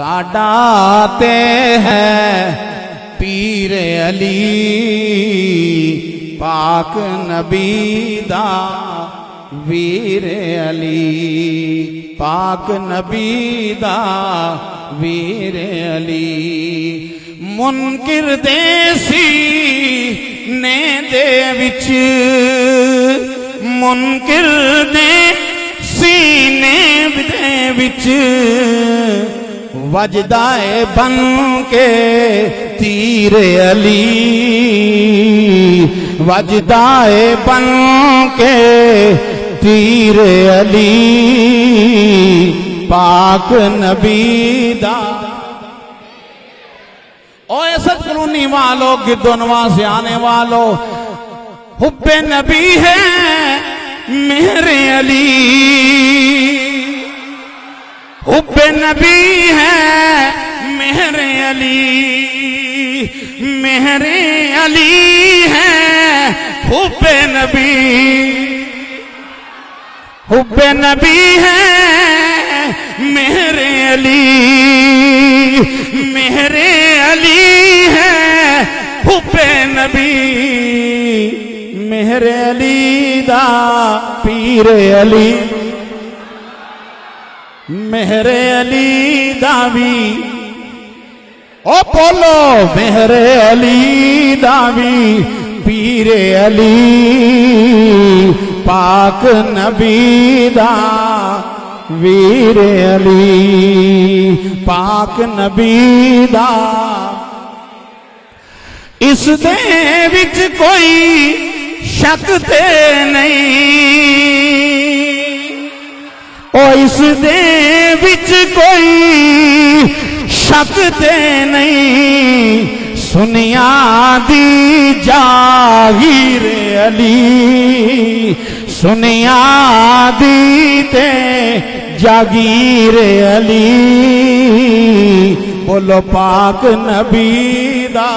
साडा ते है पीर अली पाक नबी दा वीर अली पाक नबी दा वीर अली मुनकिर देसी ने दे विच मुनकिर दे सीने दे विच वजदाए बन के तीर अली वजदाए बन के तीर अली पाक नबी दा। ओए सद कॉलोनी वालों गिद्दोनवा से आने वालों हुब्बे नबी है मेरे अली हुब्बे नबी है मेरे अली है हुब्बे नबी है मेरे अली है हुब्बे नबी मेरे अली दा पीर अली मेरे अली दावी ओ बोलो मेरे अली दावी पीर अली पाक नबी दा वीर अली पाक नबी दा। इस दे विच कोई शक ते नहीं ओ इस दे विच कोई शक ते नहीं सुनिया दी जागीर अली सुनिया दी ते जागीर अली बोलो पाक नबी दा